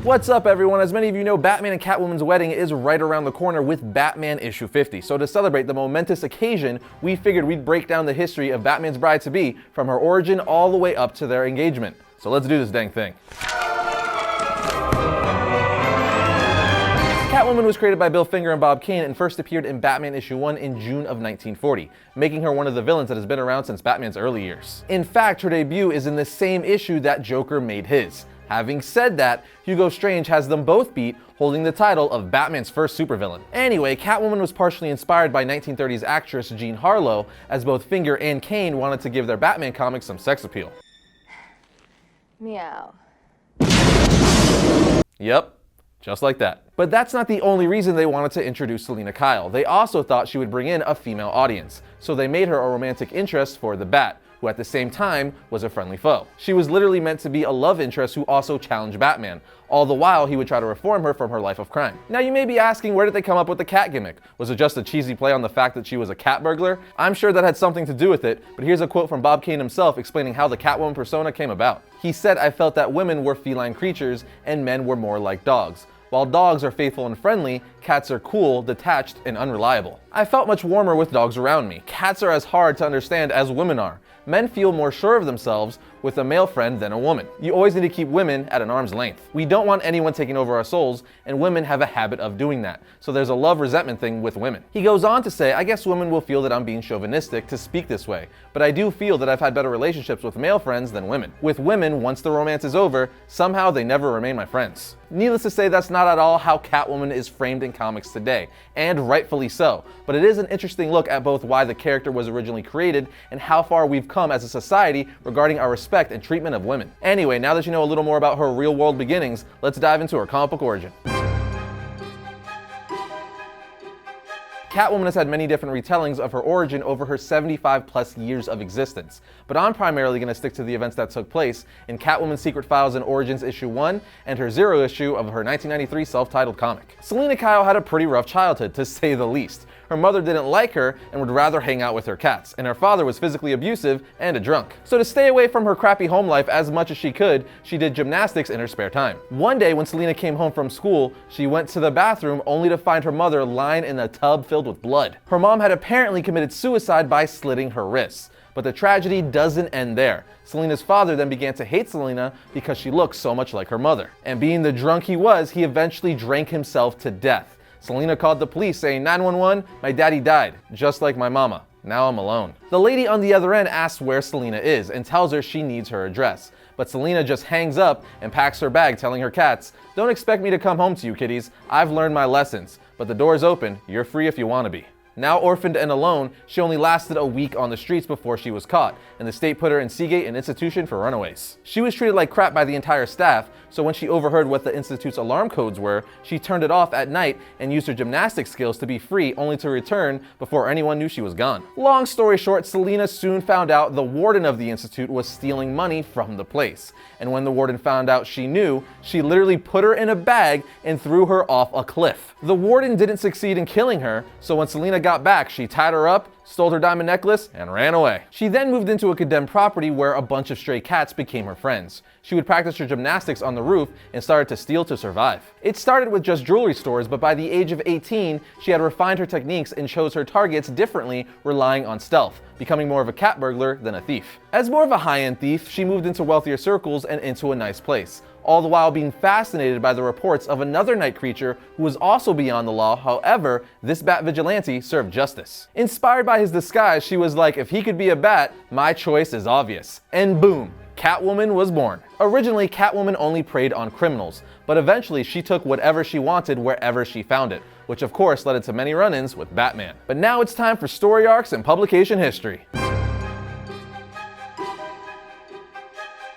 What's up, everyone? As many of you know, Batman and Catwoman's wedding is right around the corner with Batman issue 50. So to celebrate the momentous occasion, we figured we'd break down the history of Batman's bride-to-be from her origin all the way up to their engagement. So let's do this dang thing. Catwoman was created by Bill Finger and Bob Kane and first appeared in Batman issue 1 in June of 1940, making her one of the villains that has been around since Batman's early years. In fact, her debut is in the same issue that Joker made his. Having said that, Hugo Strange has them both beat, holding the title of Batman's first supervillain. Anyway, Catwoman was partially inspired by 1930s actress Jean Harlow, as both Finger and Kane wanted to give their Batman comics some sex appeal. Meow. Yep. Just like that. But that's not the only reason they wanted to introduce Selina Kyle. They also thought she would bring in a female audience, so they made her a romantic interest for the Bat, who at the same time was a friendly foe. She was literally meant to be a love interest who also challenged Batman, all the while he would try to reform her from her life of crime. Now you may be asking, where did they come up with the cat gimmick? Was it just a cheesy play on the fact that she was a cat burglar? I'm sure that had something to do with it, but here's a quote from Bob Kane himself explaining how the Catwoman persona came about. He said, "I felt that women were feline creatures and men were more like dogs. While dogs are faithful and friendly, cats are cool, detached, and unreliable. I felt much warmer with dogs around me. Cats are as hard to understand as women are. Men feel more sure of themselves with a male friend than a woman. You always need to keep women at an arm's length. We don't want anyone taking over our souls, and women have a habit of doing that. So there's a love-resentment thing with women." He goes on to say, "I guess women will feel that I'm being chauvinistic to speak this way, but I do feel that I've had better relationships with male friends than women. With women, once the romance is over, somehow they never remain my friends." Needless to say, that's not at all how Catwoman is framed in comics today, and rightfully so, but it is an interesting look at both why the character was originally created and how far we've come as a society regarding our respect and treatment of women. Anyway, now that you know a little more about her real-world beginnings, let's dive into her comic book origin. Catwoman has had many different retellings of her origin over her 75 plus years of existence, but I'm primarily going to stick to the events that took place in Catwoman Secret Files and Origins issue 1 and her 0 issue of her 1993 self-titled comic. Selina Kyle had a pretty rough childhood, to say the least. Her mother didn't like her and would rather hang out with her cats, and her father was physically abusive and a drunk. So to stay away from her crappy home life as much as she could, she did gymnastics in her spare time. One day when Selina came home from school, she went to the bathroom only to find her mother lying in a tub filled with blood. Her mom had apparently committed suicide by slitting her wrists. But the tragedy doesn't end there. Selina's father then began to hate Selina because she looked so much like her mother. And being the drunk he was, he eventually drank himself to death. Selina called the police saying, "911, my daddy died, just like my mama. Now I'm alone." The lady on the other end asks where Selina is and tells her she needs her address. But Selina just hangs up and packs her bag, telling her cats, "Don't expect me to come home to you, kitties. I've learned my lessons. But the door's open. You're free if you want to be." Now orphaned and alone, she only lasted a week on the streets before she was caught, and the state put her in Seagate, an institution for runaways. She was treated like crap by the entire staff, so when she overheard what the institute's alarm codes were, she turned it off at night and used her gymnastics skills to be free, only to return before anyone knew she was gone. Long story short, Selina soon found out the warden of the institute was stealing money from the place. And when the warden found out she knew, she literally put her in a bag and threw her off a cliff. The warden didn't succeed in killing her, so when Selina got back, she tied her up, stole her diamond necklace, and ran away. She then moved into a condemned property where a bunch of stray cats became her friends. She would practice her gymnastics on the roof and started to steal to survive. It started with just jewelry stores, but by the age of 18, she had refined her techniques and chose her targets differently, relying on stealth, becoming more of a cat burglar than a thief. As more of a high-end thief, she moved into wealthier circles and into a nice place, all the while being fascinated by the reports of another night creature who was also beyond the law. However, this bat vigilante served justice. Inspired by his disguise, she was like, if he could be a bat, my choice is obvious. And boom, Catwoman was born. Originally, Catwoman only preyed on criminals, but eventually she took whatever she wanted wherever she found it, which of course led into many run-ins with Batman. But now it's time for story arcs and publication history.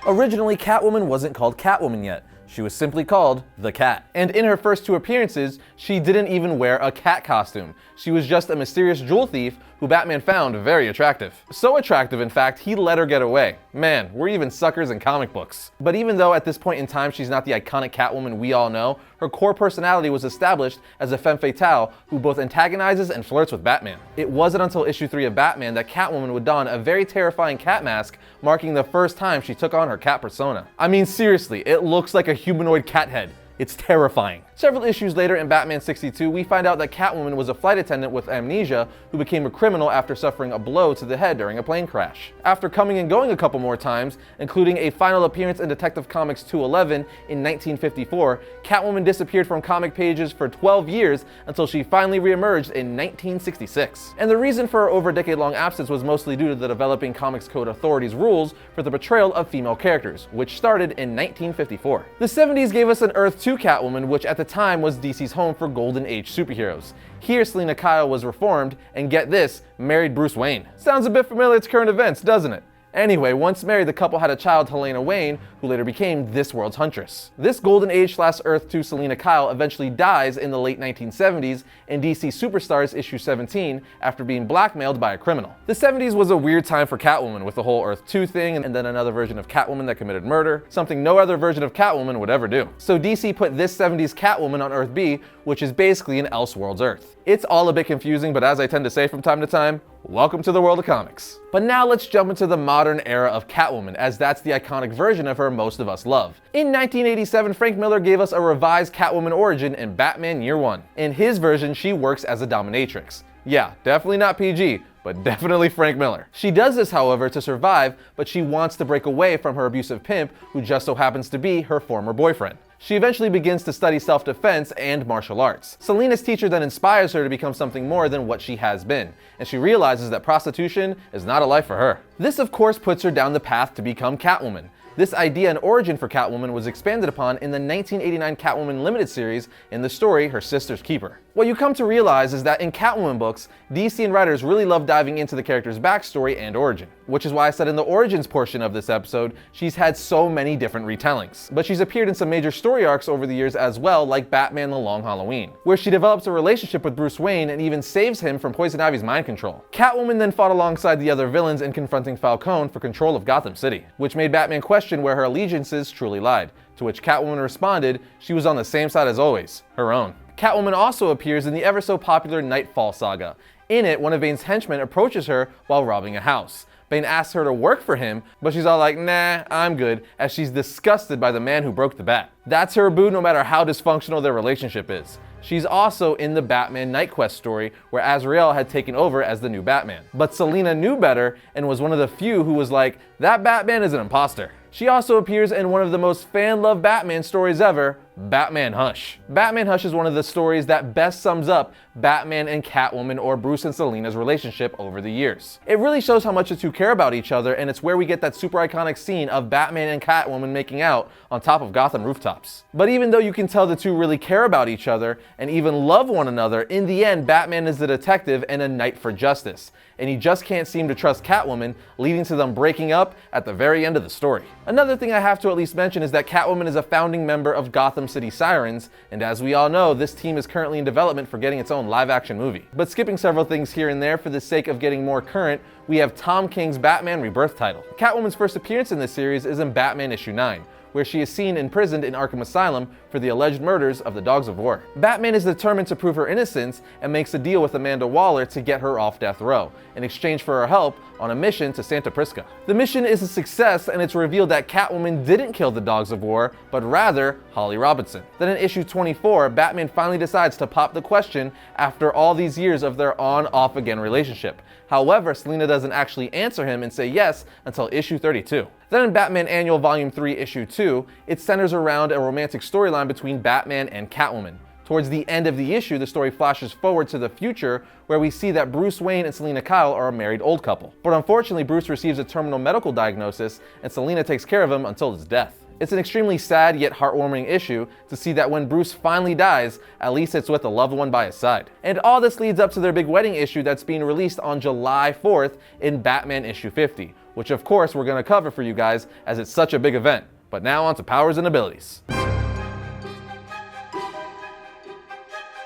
Originally, Catwoman wasn't called Catwoman yet. She was simply called the Cat. And in her first 2 appearances, she didn't even wear a cat costume. She was just a mysterious jewel thief who Batman found very attractive. So attractive, in fact, he let her get away. Man, we're even suckers in comic books. But even though at this point in time she's not the iconic Catwoman we all know, her core personality was established as a femme fatale who both antagonizes and flirts with Batman. It wasn't until issue 3 of Batman that Catwoman would don a very terrifying cat mask, marking the first time she took on her cat persona. I mean, seriously, it looks like a humanoid cat head. It's terrifying. Several issues later in Batman 62, we find out that Catwoman was a flight attendant with amnesia who became a criminal after suffering a blow to the head during a plane crash. After coming and going a couple more times, including a final appearance in Detective Comics 211 in 1954, Catwoman disappeared from comic pages for 12 years until she finally reemerged in 1966. And the reason for her over a decade-long absence was mostly due to the developing Comics Code Authority's rules for the portrayal of female characters, which started in 1954. The 70s gave us an Earth 2 Catwoman, which at the time was DC's home for Golden Age superheroes. Here, Selina Kyle was reformed, and get this, married Bruce Wayne. Sounds a bit familiar to current events, doesn't it? Anyway, once married, the couple had a child, Helena Wayne, who later became this world's Huntress. This Golden Age/Earth 2 Selina Kyle eventually dies in the late 1970s in DC Superstars issue 17 after being blackmailed by a criminal. The 70s was a weird time for Catwoman with the whole Earth 2 thing and then another version of Catwoman that committed murder, something no other version of Catwoman would ever do. So DC put this 70s Catwoman on Earth B, which is basically an Elseworlds Earth. It's all a bit confusing, but as I tend to say from time to time, welcome to the world of comics. But now let's jump into the modern era of Catwoman, as that's the iconic version of her most of us love. In 1987, Frank Miller gave us a revised Catwoman origin in Batman Year One. In his version, she works as a dominatrix. Yeah, definitely not PG, but definitely Frank Miller. She does this, however, to survive, but she wants to break away from her abusive pimp, who just so happens to be her former boyfriend. She eventually begins to study self-defense and martial arts. Selina's teacher then inspires her to become something more than what she has been, and she realizes that prostitution is not a life for her. This, of course, puts her down the path to become Catwoman. This idea and origin for Catwoman was expanded upon in the 1989 Catwoman Limited series in the story Her Sister's Keeper. What you come to realize is that in Catwoman books, DC and writers really love diving into the character's backstory and origin, which is why I said in the origins portion of this episode, she's had so many different retellings. But she's appeared in some major story arcs over the years as well, like Batman The Long Halloween, where she develops a relationship with Bruce Wayne and even saves him from Poison Ivy's mind control. Catwoman then fought alongside the other villains in confronting Falcone for control of Gotham City, which made Batman question where her allegiances truly lied, to which Catwoman responded she was on the same side as always, her own. Catwoman also appears in the ever so popular Nightfall saga. In it, one of Bane's henchmen approaches her while robbing a house. Bane asks her to work for him, but she's all like, nah, I'm good, as she's disgusted by the man who broke the bat. That's her boo no matter how dysfunctional their relationship is. She's also in the Batman Night Quest story, where Azrael had taken over as the new Batman. But Selina knew better and was one of the few who was like, that Batman is an imposter. She also appears in one of the most fan-loved Batman stories ever, Batman Hush. Batman Hush is one of the stories that best sums up Batman and Catwoman, or Bruce and Selina's relationship over the years. It really shows how much the two care about each other, and it's where we get that super iconic scene of Batman and Catwoman making out on top of Gotham rooftops. But even though you can tell the two really care about each other and even love one another, in the end Batman is the detective and a knight for justice, and he just can't seem to trust Catwoman, leading to them breaking up at the very end of the story. Another thing I have to at least mention is that Catwoman is a founding member of Gotham City Sirens, and as we all know, this team is currently in development for getting its own live-action movie. But skipping several things here and there for the sake of getting more current, we have Tom King's Batman Rebirth title. Catwoman's first appearance in this series is in Batman issue 9, where she is seen imprisoned in Arkham Asylum for the alleged murders of the Dogs of War. Batman is determined to prove her innocence and makes a deal with Amanda Waller to get her off death row, in exchange for her help on a mission to Santa Prisca. The mission is a success, and it's revealed that Catwoman didn't kill the Dogs of War, but rather Holly Robinson. Then in issue 24, Batman finally decides to pop the question after all these years of their on-off-again relationship. However, Selina doesn't actually answer him and say yes until issue 32. Then in Batman Annual Volume 3, Issue 2, it centers around a romantic storyline between Batman and Catwoman. Towards the end of the issue, the story flashes forward to the future, where we see that Bruce Wayne and Selina Kyle are a married old couple. But unfortunately, Bruce receives a terminal medical diagnosis, and Selina takes care of him until his death. It's an extremely sad yet heartwarming issue to see that when Bruce finally dies, at least it's with a loved one by his side. And all this leads up to their big wedding issue that's being released on July 4th in Batman issue 50, which of course we're going to cover for you guys as it's such a big event. But now on to powers and abilities.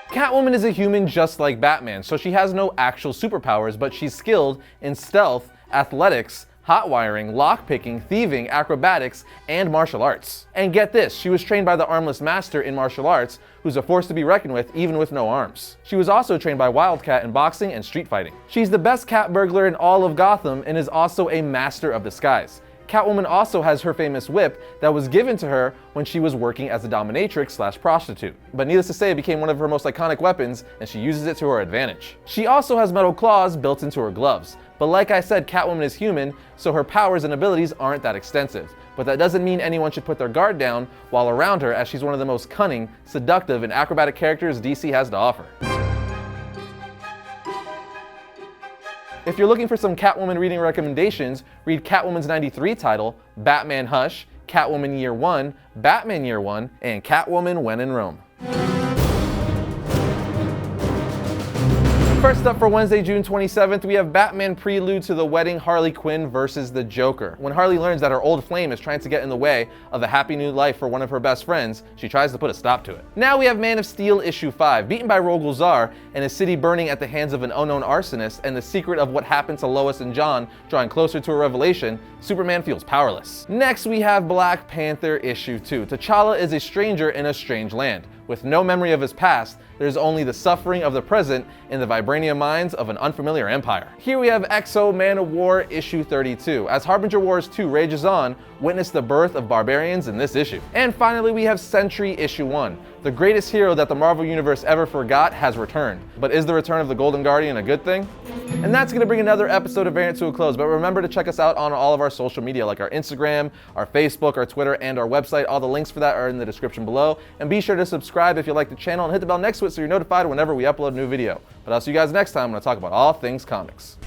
Catwoman is a human just like Batman, so she has no actual superpowers, but she's skilled in stealth, athletics, hot wiring, lockpicking, thieving, acrobatics, and martial arts. And get this, she was trained by the Armless Master in martial arts, who's a force to be reckoned with even with no arms. She was also trained by Wildcat in boxing and street fighting. She's the best cat burglar in all of Gotham and is also a master of disguise. Catwoman also has her famous whip that was given to her when she was working as a dominatrix/prostitute. But needless to say, it became one of her most iconic weapons, and she uses it to her advantage. She also has metal claws built into her gloves. But like I said, Catwoman is human, so her powers and abilities aren't that extensive. But that doesn't mean anyone should put their guard down while around her, as she's one of the most cunning, seductive, and acrobatic characters DC has to offer. If you're looking for some Catwoman reading recommendations, read Catwoman's '93 title, Batman Hush, Catwoman Year 1, Batman Year 1, and Catwoman When in Rome. First up for Wednesday, June 27th, we have Batman Prelude to the Wedding, Harley Quinn versus the Joker. When Harley learns that her old flame is trying to get in the way of a happy new life for one of her best friends, she tries to put a stop to it. Now we have Man of Steel issue 5. Beaten by Rogol Zaar and his city burning at the hands of an unknown arsonist, and the secret of what happened to Lois and John drawing closer to a revelation, Superman feels powerless. Next we have Black Panther issue 2. T'Challa is a stranger in a strange land. With no memory of his past, there's only the suffering of the present in the vibranium minds of an unfamiliar empire. Here we have Exo Man of War issue 32. As Harbinger Wars 2 rages on, witness the birth of barbarians in this issue. And finally we have Sentry issue 1. The greatest hero that the Marvel Universe ever forgot has returned. But is the return of the Golden Guardian a good thing? And that's going to bring another episode of Variant to a close, but remember to check us out on all of our social media, like our Instagram, our Facebook, our Twitter, and our website. All the links for that are in the description below. And be sure to subscribe if you like the channel and hit the bell next to it so you're notified whenever we upload a new video. But I'll see you guys next time when I talk about all things comics.